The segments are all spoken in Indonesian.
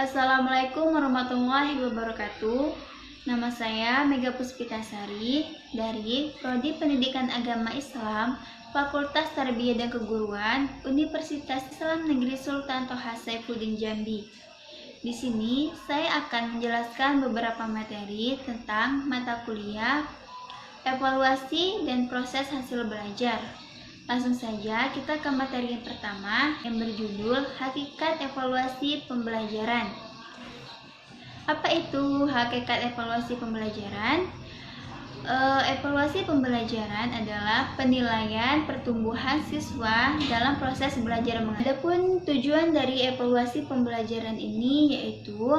Assalamualaikum warahmatullahi wabarakatuh. Nama saya Mega Puspitasari dari Prodi Pendidikan Agama Islam, Fakultas Tarbiyah dan Keguruan, Universitas Islam Negeri Sultan Toha Saifuddin Jambi. Di sini saya akan menjelaskan beberapa materi tentang mata kuliah, evaluasi, dan proses hasil belajar. Langsung saja kita ke materi yang pertama yang berjudul Hakikat Evaluasi Pembelajaran. Apa itu hakikat evaluasi pembelajaran? Evaluasi pembelajaran adalah penilaian pertumbuhan siswa dalam proses belajar mengajar. Adapun tujuan dari evaluasi pembelajaran ini yaitu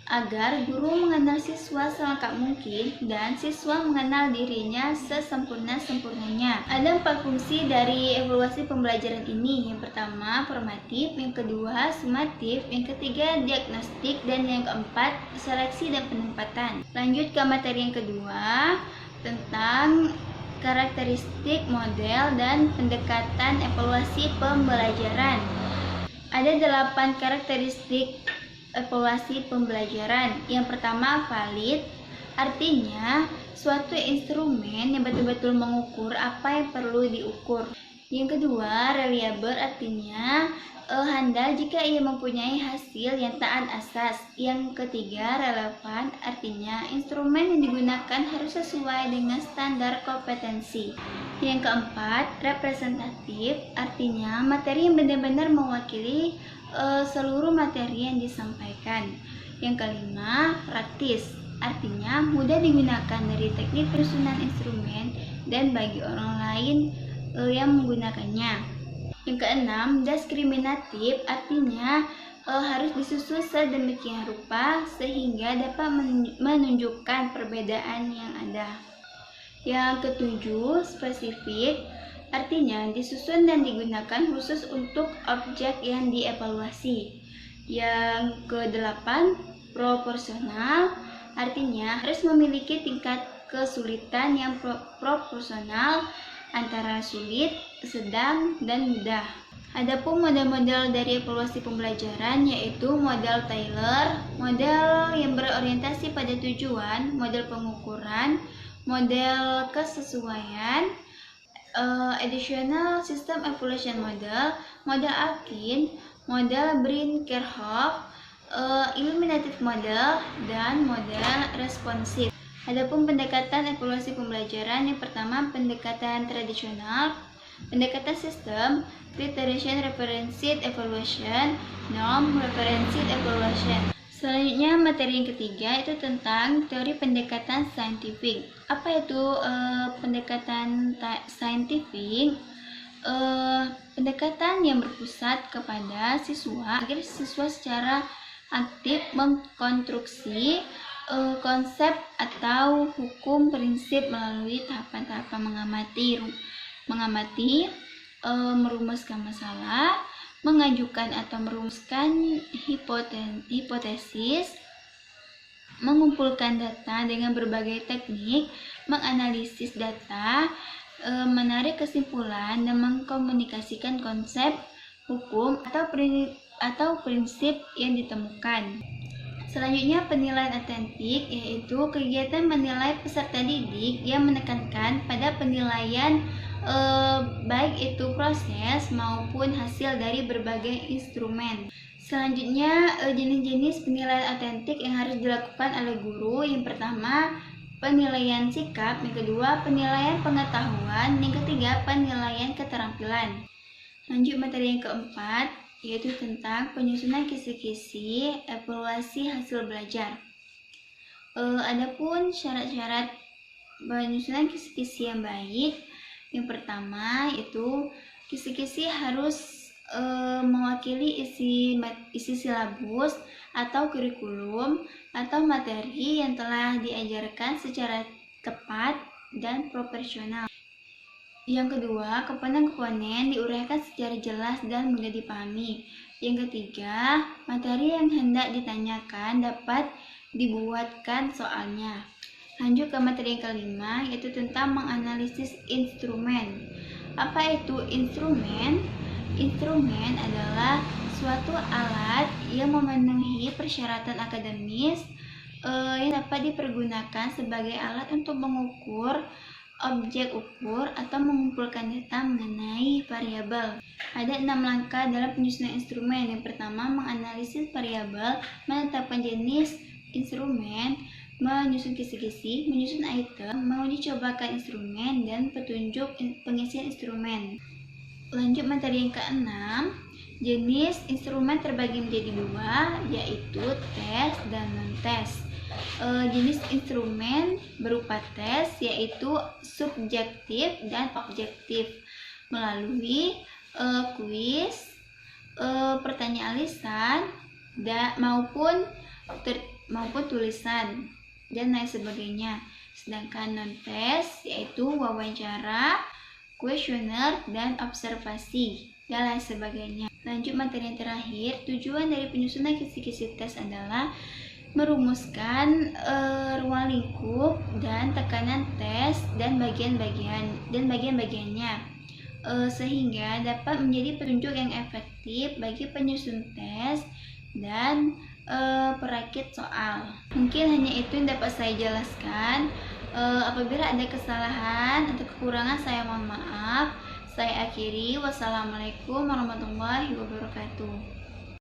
agar guru mengenal siswa selengkap mungkin dan siswa mengenal dirinya sesempurna-sempurnanya. Ada 4 fungsi dari evaluasi pembelajaran ini. Yang pertama, formatif, yang kedua, sumatif, yang ketiga, diagnostik, dan yang keempat, seleksi dan penempatan. Lanjut ke materi yang kedua, tentang karakteristik, model, dan pendekatan evaluasi pembelajaran. Ada 8 karakteristik evaluasi pembelajaran. Yang pertama, valid, artinya suatu instrumen yang betul-betul mengukur apa yang perlu diukur. Yang kedua, reliable, artinya handal jika ia mempunyai hasil yang taat asas. Yang ketiga, relevan, artinya instrumen yang digunakan harus sesuai dengan standar kompetensi. Yang keempat, representatif, artinya materi yang benar-benar mewakili seluruh materi yang disampaikan. Yang kelima, praktis, artinya mudah digunakan dari teknik penyusunan instrumen dan bagi orang lain yang menggunakannya. Yang keenam, diskriminatif, artinya harus disusun sedemikian rupa sehingga dapat menunjukkan perbedaan yang ada. Yang ketujuh, spesifik, artinya disusun dan digunakan khusus untuk objek yang dievaluasi. Yang kedelapan, proporsional, artinya harus memiliki tingkat kesulitan yang proporsional antara sulit, sedang, dan mudah. Adapun model-model dari evaluasi pembelajaran yaitu model Taylor, model yang berorientasi pada tujuan, model pengukuran, model kesesuaian, Additional System Evaluation Model, model Akin, model Brin-Kerhoff, Illuminative Model, dan model responsif. Adapun pendekatan evaluasi pembelajaran, yang pertama pendekatan tradisional, pendekatan sistem, Criterion Referenced Evaluation, Norm Referenced Evaluation. Selanjutnya materi yang ketiga itu tentang teori pendekatan saintifik. Apa itu pendekatan saintifik? Pendekatan yang berpusat kepada siswa agar siswa secara aktif mengkonstruksi konsep atau hukum prinsip melalui tahapan-tahapan mengamati, merumuskan masalah, mengajukan atau merumuskan hipotesis, mengumpulkan data dengan berbagai teknik, menganalisis data, menarik kesimpulan, dan mengkomunikasikan konsep, hukum, atau prinsip yang ditemukan. Selanjutnya penilaian otentik, yaitu kegiatan menilai peserta didik yang menekankan pada penilaian baik itu proses maupun hasil dari berbagai instrumen. Selanjutnya jenis-jenis penilaian otentik yang harus dilakukan oleh guru. Yang pertama, penilaian sikap, yang kedua penilaian pengetahuan, yang ketiga penilaian keterampilan. Lanjut materi yang keempat, yaitu tentang penyusunan kisi-kisi evaluasi hasil belajar. Adapun syarat-syarat penyusunan kisi-kisi yang baik, yang pertama itu kisi-kisi harus mewakili isi silabus atau kurikulum atau materi yang telah diajarkan secara tepat dan proporsional. Yang kedua, komponen-komponen diuraikan secara jelas dan mudah dipahami. Yang ketiga, materi yang hendak ditanyakan dapat dibuatkan soalnya. Lanjut ke materi yang kelima, yaitu tentang menganalisis instrumen. Apa itu instrumen? Instrumen adalah suatu alat yang memenuhi memenuhi persyaratan akademis yang dapat dipergunakan sebagai alat untuk mengukur objek ukur atau mengumpulkan data mengenai variabel. Ada 6 langkah dalam penyusunan instrumen. Yang pertama, menganalisis variabel, menetapkan jenis instrumen, menyusun kisi-kisi, menyusun item, menguji cobakan instrumen, dan petunjuk pengisian instrumen. Lanjut materi yang keenam, jenis instrumen terbagi menjadi 2, yaitu tes dan non-tes. Jenis instrumen berupa tes yaitu subjektif dan objektif melalui kuis, pertanyaan lisan, maupun tulisan dan lain sebagainya. Sedangkan non-tes yaitu wawancara, kuesioner, dan observasi dan lain sebagainya. Lanjut materi yang terakhir, tujuan dari penyusunan kisi-kisi tes adalah merumuskan ruang lingkup dan tekanan tes dan bagian-bagiannya sehingga dapat menjadi petunjuk yang efektif bagi penyusun tes dan perakit soal. Mungkin hanya itu yang dapat saya jelaskan. Apabila ada kesalahan atau kekurangan, saya mohon maaf. Saya akhiri. Wassalamualaikum warahmatullahi wabarakatuh.